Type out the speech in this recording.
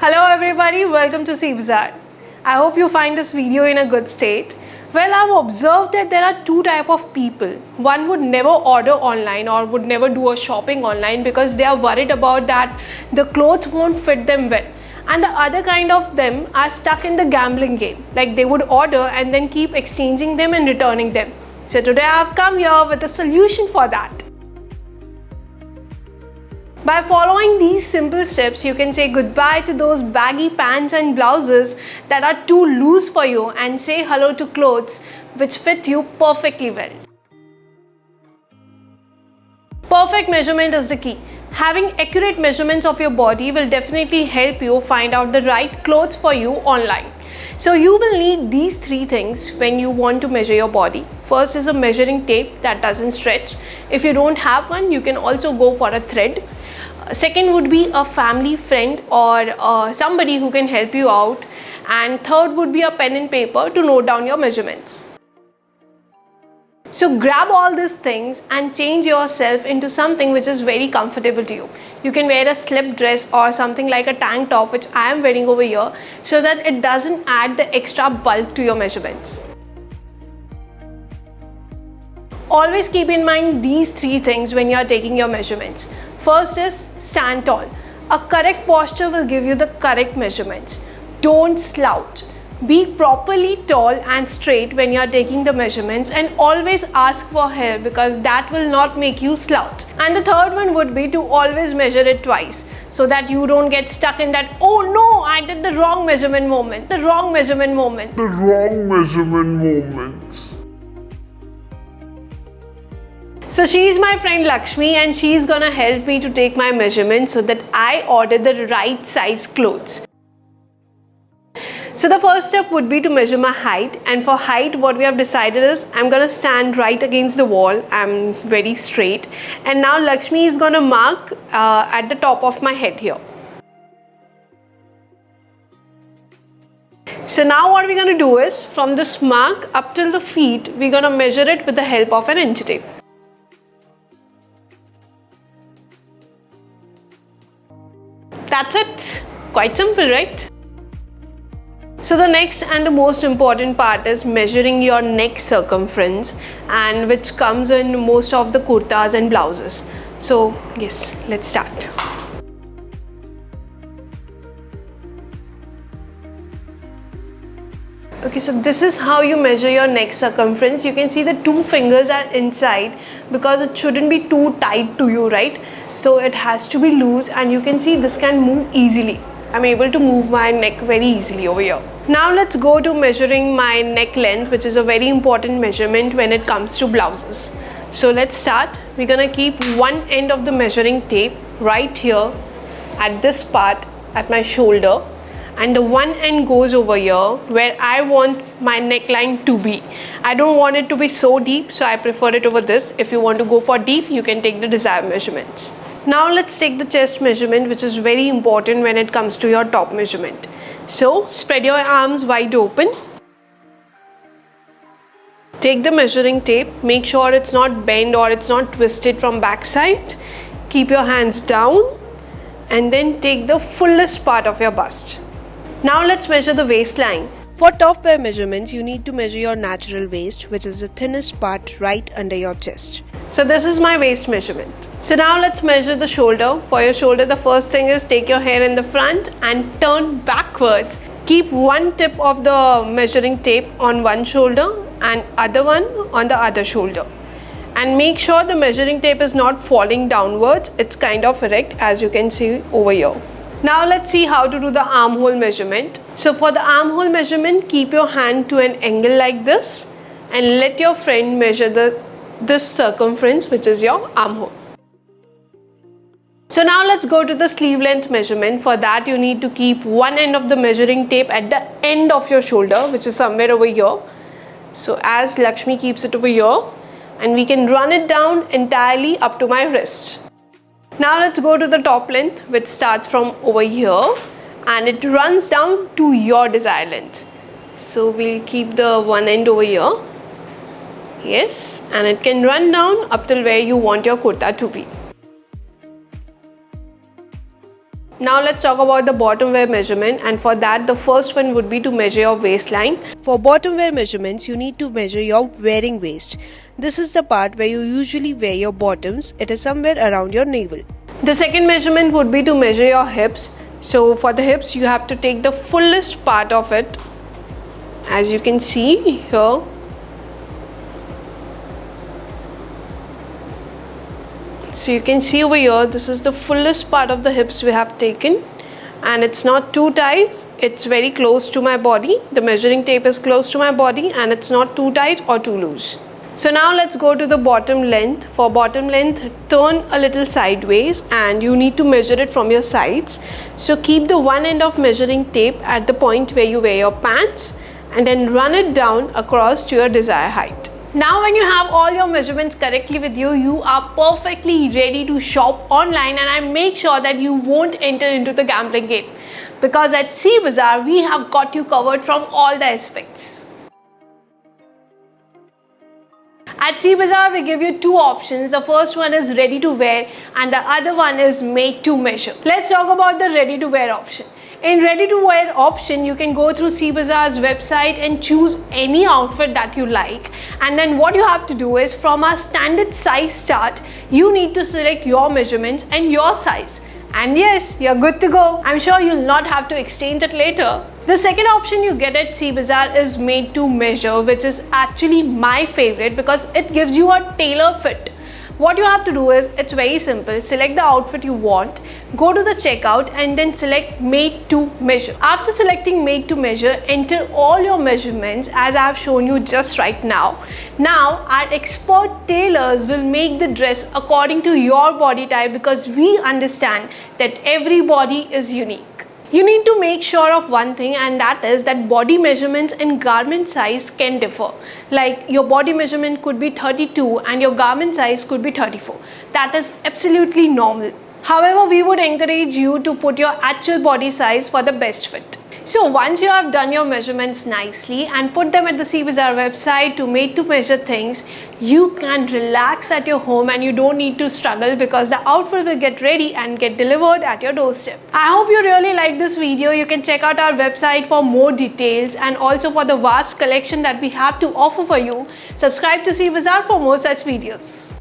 Hello everybody, welcome to CBazaar. I hope you find this video in a good state. Well, I've observed that there are two types of people. One would never order online or would never do a shopping online because they are worried about that the clothes won't fit them well. And the other kind of them are stuck in the gambling game. Like they would order and then keep exchanging them and returning them. So today I've come here with a solution for that. By following these simple steps, you can say goodbye to those baggy pants and blouses that are too loose for you and say hello to clothes which fit you perfectly well. Perfect measurement is the key. Having accurate measurements of your body will definitely help you find out the right clothes for you online. So you will need these three things when you want to measure your body. First is a measuring tape that doesn't stretch. If you don't have one, you can also go for a thread. Second would be a family friend or somebody who can help you out. And third would be a pen and paper to note down your measurements. So grab all these things and change yourself into something which is very comfortable to you. You can wear a slip dress or something like a tank top, which I am wearing over here, so that it doesn't add the extra bulk to your measurements. Always keep in mind these three things when you are taking your measurements. First is stand tall. A correct posture will give you the correct measurements. Don't slouch. Be properly tall and straight when you are taking the measurements, and always ask for help because that will not make you slouch. And the third one would be to always measure it twice so that you don't get stuck in that, oh no, I did the wrong measurement moment. So she's my friend Lakshmi and she's gonna help me to take my measurements so that I order the right size clothes. So the first step would be to measure my height, and for height what we have decided is I'm gonna stand right against the wall. I'm very straight, and now Lakshmi is gonna mark at the top of my head here. So now what we're gonna do is from this mark up till the feet, we're gonna measure it with the help of an inch tape. That's it. Quite simple, right? So the next and the most important part is measuring your neck circumference, and which comes in most of the kurtas and blouses. So yes, let's start. Okay, so this is how you measure your neck circumference. You can see the two fingers are inside because it shouldn't be too tight to you, right? So it has to be loose, and you can see this can move easily. I'm able to move my neck very easily over here. Now let's go to measuring my neck length, which is a very important measurement when it comes to blouses. So let's start. We're gonna keep one end of the measuring tape right here at this part at my shoulder, and the one end goes over here where I want my neckline to be. I don't want it to be so deep, so I prefer it over this. If you want to go for deep, you can take the desired measurements. Now let's take the chest measurement, which is very important when it comes to your top measurement. So spread your arms wide open. Take the measuring tape. Make sure it's not bent or it's not twisted from backside. Keep your hands down and then take the fullest part of your bust. Now let's measure the waistline. For top wear measurements, you need to measure your natural waist, which is the thinnest part right under your chest. So this is my waist measurement. So now let's measure the shoulder. For your shoulder, the first thing is take your hair in the front and turn backwards. Keep one tip of the measuring tape on one shoulder and other one on the other shoulder. And make sure the measuring tape is not falling downwards. It's kind of erect, as you can see over here. Now let's see how to do the armhole measurement. So for the armhole measurement, keep your hand to an angle like this and let your friend measure this circumference, which is your armhole. So now let's go to the sleeve length measurement. For that, you need to keep one end of the measuring tape at the end of your shoulder, which is somewhere over here. So as Lakshmi keeps it over here, and we can run it down entirely up to my wrist. Now let's go to the top length, which starts from over here and it runs down to your desired length. So we'll keep the one end over here. Yes, and it can run down up till where you want your kurta to be. Now let's talk about the bottom wear measurement, and for that the first one would be to measure your waistline. For bottom wear measurements, you need to measure your wearing waist. This is the part where you usually wear your bottoms. It is somewhere around your navel. The second measurement would be to measure your hips. So for the hips, you have to take the fullest part of it, as you can see here. So you can see over here, this is the fullest part of the hips we have taken, and it's not too tight, it's very close to my body. The measuring tape is close to my body and it's not too tight or too loose. So now let's go to the bottom length. For bottom length, turn a little sideways and you need to measure it from your sides. So keep the one end of measuring tape at the point where you wear your pants and then run it down across to your desired height. Now when you have all your measurements correctly with you, you are perfectly ready to shop online, and I make sure that you won't enter into the gambling game, because at C Bazaar we have got you covered from all the aspects. At C Bazaar we give you two options. The first one is ready to wear and the other one is made to measure. Let's talk about the ready to wear option. In ready to wear option, you can go through C Bazaar's website and choose any outfit that you like, and then what you have to do is, from our standard size chart, you need to select your measurements and your size, and yes, you're good to go. I'm sure you'll not have to exchange it later. The second option you get at C Bazaar is made to measure, which is actually my favorite because it gives you a tailor fit. What you have to do is, it's very simple. Select the outfit you want, go to the checkout and then select made to measure. After selecting made to measure, enter all your measurements as I have shown you just right now. Now our expert tailors will make the dress according to your body type, because we understand that every body is unique. You need to make sure of one thing, and that is that body measurements and garment size can differ. Like your body measurement could be 32 and your garment size could be 34. That is absolutely normal. However, we would encourage you to put your actual body size for the best fit. So once you have done your measurements nicely and put them at the C Bazaar website to made to measure things, you can relax at your home and you don't need to struggle, because the outfit will get ready and get delivered at your doorstep. I hope you really liked this video. You can check out our website for more details and also for the vast collection that we have to offer for you. Subscribe to C Bazaar for more such videos.